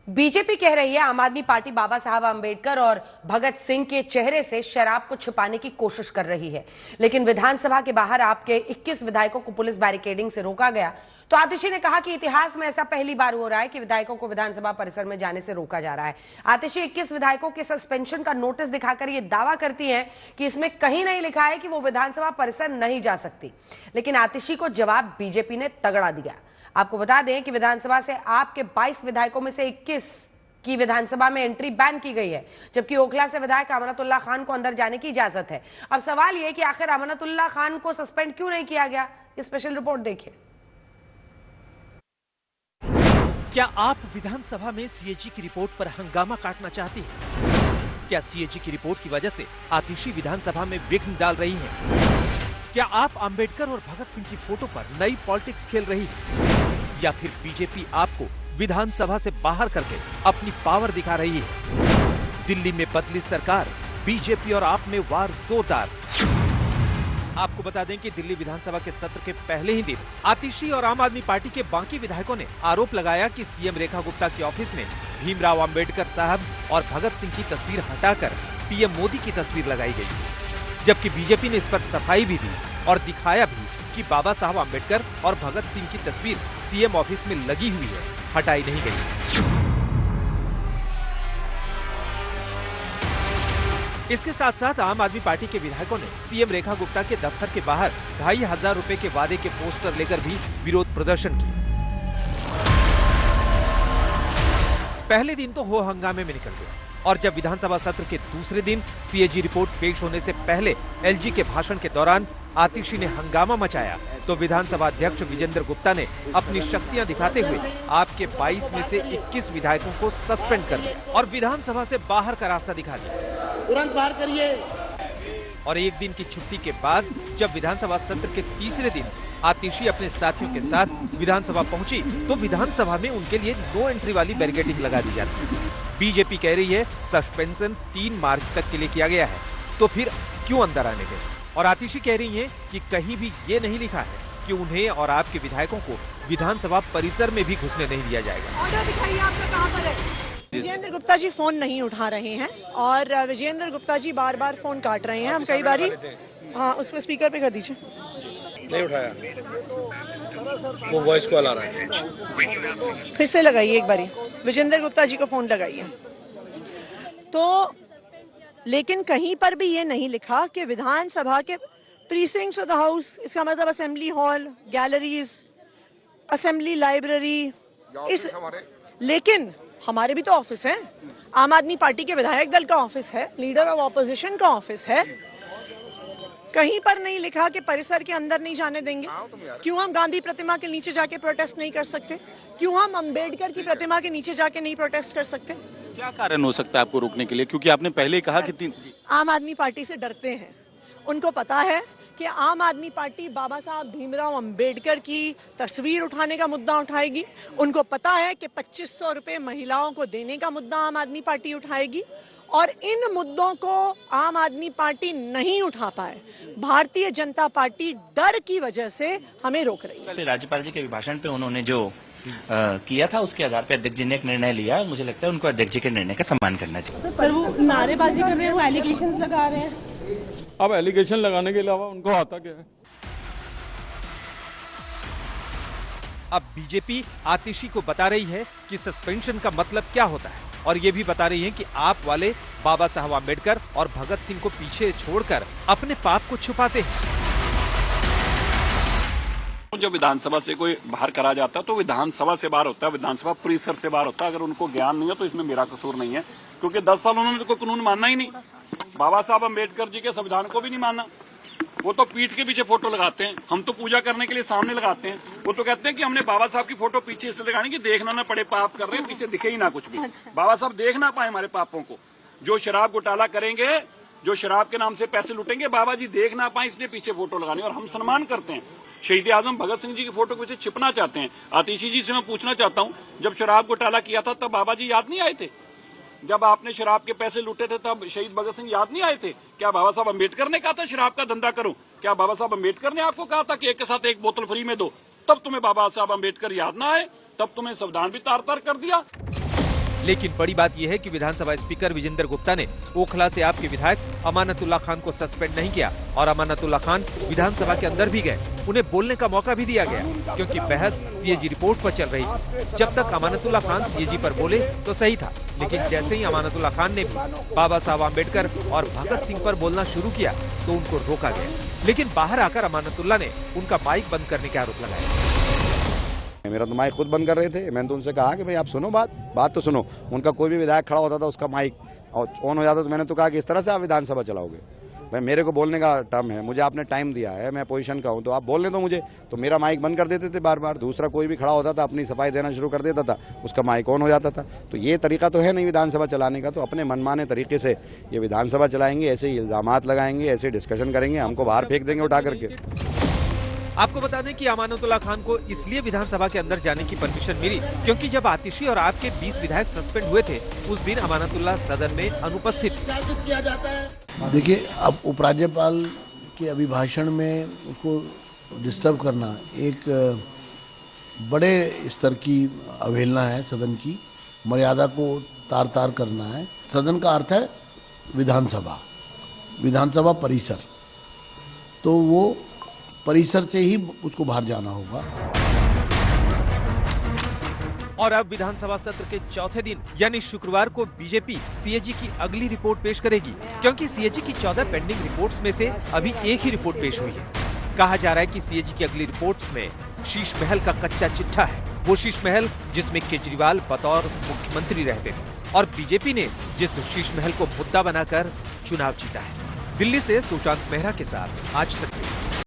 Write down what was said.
BJP कह रही है आम आदमी पार्टी बाबा साहब आंबेडकर और भगत सिंह के चेहरे से शराब को छुपाने की कोशिश कर रही है, लेकिन विधानसभा के बाहर आपके 21 विधायकों को पुलिस बैरिकेडिंग से रोका गया। तो आतिशी ने कहा कि इतिहास में ऐसा पहली बार हो रहा है कि विधायकों को विधानसभा परिसर में जाने से रोका जा रहा है। आतिशी 21 विधायकों के सस्पेंशन का नोटिस दिखाकर यह दावा करती हैं कि इसमें कहीं नहीं लिखा है कि वो विधानसभा परिसर नहीं जा सकती, लेकिन आतिशी को जवाब बीजेपी ने तगड़ा दिया। आपको बता दें कि विधानसभा से आपके 22 विधायकों में से 21 की विधानसभा में एंट्री बैन की गई है, जबकि ओखला से विधायक अमानतुल्लाह खान को अंदर जाने की इजाजत है। अब सवाल यह कि आखिर अमानतुल्लाह खान को सस्पेंड क्यों नहीं किया गया, ये स्पेशल रिपोर्ट देखिए। क्या आप विधानसभा में सीएजी की रिपोर्ट पर हंगामा काटना चाहती हैं? क्या सीएजी की रिपोर्ट की वजह से आतिशी विधानसभा में विघ्न डाल रही हैं? क्या आप अंबेडकर और भगत सिंह की फोटो पर नई पॉलिटिक्स खेल रही है? या फिर बीजेपी आपको विधानसभा से बाहर करके अपनी पावर दिखा रही है? दिल्ली में बदली सरकार, बीजेपी और आप में वार जोरदार। आपको बता दें कि दिल्ली विधानसभा के सत्र के पहले ही दिन आतिशी और आम आदमी पार्टी के बाकी विधायकों ने आरोप लगाया कि सीएम रेखा गुप्ता के ऑफिस में भीमराव अंबेडकर साहब और भगत सिंह की तस्वीर हटाकर पीएम मोदी की तस्वीर लगाई गई, जबकि बीजेपी ने इस पर सफाई भी दी और दिखाया भी कि बाबा साहब आंबेडकर और भगत सिंह की तस्वीर सीएम ऑफिस में लगी हुई है, हटाई नहीं गई। इसके साथ साथ आम आदमी पार्टी के विधायकों ने सीएम रेखा गुप्ता के दफ्तर के बाहर 2500 रुपए के वादे के पोस्टर लेकर भी विरोध प्रदर्शन किया। पहले दिन तो हो हंगामे में निकल गया और जब विधानसभा सत्र के दूसरे दिन सीएजी रिपोर्ट पेश होने से पहले एलजी के भाषण के दौरान आतिशी ने हंगामा मचाया, तो विधानसभा अध्यक्ष विजेंद्र गुप्ता ने अपनी शक्तियां दिखाते हुए आपके 22 में से 21 विधायकों को सस्पेंड कर दिया और विधानसभा से बाहर का रास्ता दिखा दिया। तुरंत बाहर करिए। और एक दिन की छुट्टी के बाद जब विधानसभा सत्र के तीसरे दिन आतिशी अपने साथियों के साथ विधानसभा पहुंची, तो विधानसभा में उनके लिए नो एंट्री वाली बैरिकेडिंग लगा दी जाती है। बीजेपी कह रही है सस्पेंशन 3 मार्च तक के लिए किया गया है, तो फिर क्यों अंदर आने गए? और आतिशी कह रही है कि कहीं भी ये नहीं लिखा है कि उन्हें और आपके विधायकों को विधानसभा परिसर में भी घुसने नहीं दिया जाएगा। ऑर्डर दिखाइए, आपका कहां पर है? विजेंद्र गुप्ता जी फोन नहीं उठा रहे हैं और विजेंद्र गुप्ता जी बार बार फोन काट रहे हैं। हम कई बारी हाँ उस पर स्पीकर पे कर दीजिए। नहीं उठाया, वो वॉइस कॉल आ रहा है। फिर से लगाइए, एक बारी विजेंद्र गुप्ता जी को फोन लगाइए। तो लेकिन कहीं पर भी ये नहीं लिखा कि विधानसभा के प्रीसिंक्ट्स ऑफ द हाउस, इसका मतलब assembly hall, galleries, assembly library, इस लेकिन हमारे भी तो ऑफिस है, आम आदमी पार्टी के विधायक दल का ऑफिस है, लीडर ऑफ ऑपोजिशन का ऑफिस है। कहीं पर नहीं लिखा कि परिसर के अंदर नहीं जाने देंगे। क्यों हम गांधी प्रतिमा के नीचे जाके प्रोटेस्ट नहीं कर सकते? क्यों हम अंबेडकर की प्रतिमा के नीचे जाके नहीं प्रोटेस्ट कर सकते? क्या कारण हो सकता है आपको रोकने के लिए? क्योंकि आपने पहले ही कहा कि आम आदमी पार्टी से डरते हैं। उनको पता है कि आम आदमी पार्टी बाबा साहब भीमराव अंबेडकर की तस्वीर उठाने का मुद्दा उठाएगी। उनको पता है कि 2500 रुपए महिलाओं को देने का मुद्दा आम आदमी पार्टी उठाएगी और इन मुद्दों को आम आदमी पार्टी नहीं उठा पाए। भारतीय जनता पार्टी डर की वजह से हमें रोक रही है। राज्यपाल जी के अभिभाषण पे उन्होंने जो किया था उसके आधार पे अध्यक्ष जी ने एक निर्णय लिया। मुझे लगता है उनको अध्यक्ष जी के निर्णय का सम्मान करना चाहिए। पर वो नारेबाजी कर रहे हैं, वो एलिगेशंस लगा रहे हैं। अब एलिगेशन लगाने के अलावा उनको आता क्या है? अब बीजेपी आतिशी को बता रही है कि सस्पेंशन का मतलब क्या होता है और ये भी बता रही है कि आप वाले बाबा साहब आंबेडकर और भगत सिंह को पीछे छोड़कर अपने पाप को छुपाते हैं। जब विधानसभा से कोई बाहर करा जाता है तो विधानसभा से बाहर होता है, विधानसभा परिसर से बाहर होता है। अगर उनको ज्ञान नहीं है तो इसमें मेरा कसूर नहीं है, क्योंकि 10 साल उन्होंने कोई कानून मानना ही नहीं। बाबा साहब अम्बेडकर जी के संविधान को भी नहीं माना। वो तो पीठ के पीछे फोटो लगाते हैं, हम तो पूजा करने के लिए सामने लगाते हैं। वो तो कहते हैं कि हमने बाबा साहब की फोटो पीछे इसलिए लगानी कि देखना ना पड़े पाप कर रहे हैं, पीछे दिखे ही ना कुछ भी। बाबा साहब देख ना पाए हमारे पापों को। जो शराब घोटाला करेंगे, जो शराब के नाम से पैसे लुटेंगे, बाबा जी देख ना पाए इसलिए पीछे फोटो लगानी। और हम सम्मान करते हैं शहीद आजम भगत सिंह जी की फोटो के पीछे छिपना चाहते हैं। आतिशी जी से मैं पूछना चाहता हूँ, जब शराब घोटाला किया था तब बाबा जी याद नहीं आए थे? जब आपने शराब के पैसे लूटे थे तब शहीद भगत सिंह याद नहीं आए थे? क्या बाबा साहब अम्बेडकर ने कहा था शराब का धंधा करो? क्या बाबा साहब अम्बेडकर ने आपको कहा था कि एक के साथ एक बोतल फ्री में दो? तब तुम्हें बाबा साहब अम्बेडकर याद ना आए? तब तुम्हें संविधान भी तार तार कर दिया। लेकिन बड़ी बात यह है कि विधानसभा स्पीकर विजेंद्र गुप्ता ने ओखला से आपके विधायक अमानतुल्लाह खान को सस्पेंड नहीं किया और अमानतुल्लाह खान विधानसभा के अंदर भी गए। उन्हें बोलने का मौका भी दिया गया क्योंकि बहस सीएजी रिपोर्ट पर चल रही थी। जब तक अमानतुल्लाह खान सीएजी पर बोले तो सही था, लेकिन जैसे ही अमानतुल्लाह खान ने भी बाबा साहब आम्बेडकर और भगत सिंह पर बोलना शुरू किया तो उनको रोका गया। लेकिन बाहर आकर अमानतुल्लाह ने उनका माइक बंद करने का आरोप लगाया। मेरा तो माइक खुद बंद कर रहे थे। मैंने तो उनसे कहा कि भाई आप सुनो बात तो सुनो। उनका कोई भी विधायक खड़ा होता था उसका माइक ऑन हो जाता, तो मैंने तो कहा कि इस तरह से आप विधानसभा चलाओगे? भाई मेरे को बोलने का टर्म है, मुझे आपने टाइम दिया है, मैं पोजीशन का हूँ, तो आप बोलने दो मुझे। तो मेरा माइक बंद कर देते थे बार बार। दूसरा कोई भी खड़ा होता था अपनी सफाई देना शुरू कर देता था, उसका माइक ऑन हो जाता था। तो ये तरीका तो है नहीं विधानसभा चलाने का। तो अपने मनमाने तरीके से ये विधानसभा चलाएंगे, ऐसे ही इल्जामात लगाएंगे, ऐसे डिस्कशन करेंगे, हमको बाहर फेंक देंगे उठा करके। आपको बता दें कि अमानतुल्लाह खान को इसलिए विधानसभा के अंदर जाने की परमिशन मिली क्योंकि जब आतिशी और आपके 20 विधायक सस्पेंड हुए थे उस दिन अमानतुल्लाह सदन में अनुपस्थित। देखिए, अब उपराज्यपाल के अभिभाषण में उसको डिस्टर्ब करना एक बड़े स्तर की अवहेलना है, सदन की मर्यादा को तार तार करना है। सदन का अर्थ है विधानसभा परिसर, तो वो परिसर से ही उसको बाहर जाना होगा। और अब विधानसभा सत्र के चौथे दिन यानी शुक्रवार को बीजेपी सीएजी की अगली रिपोर्ट पेश करेगी क्योंकि सीएजी की 14 पेंडिंग रिपोर्ट्स में से अभी एक ही रिपोर्ट पेश हुई है। कहा जा रहा है कि सीएजी की अगली रिपोर्ट में शीश महल का कच्चा चिट्ठा है, वो शीश महल जिसमें केजरीवाल बतौर मुख्यमंत्री रहते थे और बीजेपी ने जिस शीश महल को मुद्दा बनाकर चुनाव जीता है। दिल्ली से सुशांत मेहरा के साथ आज तक।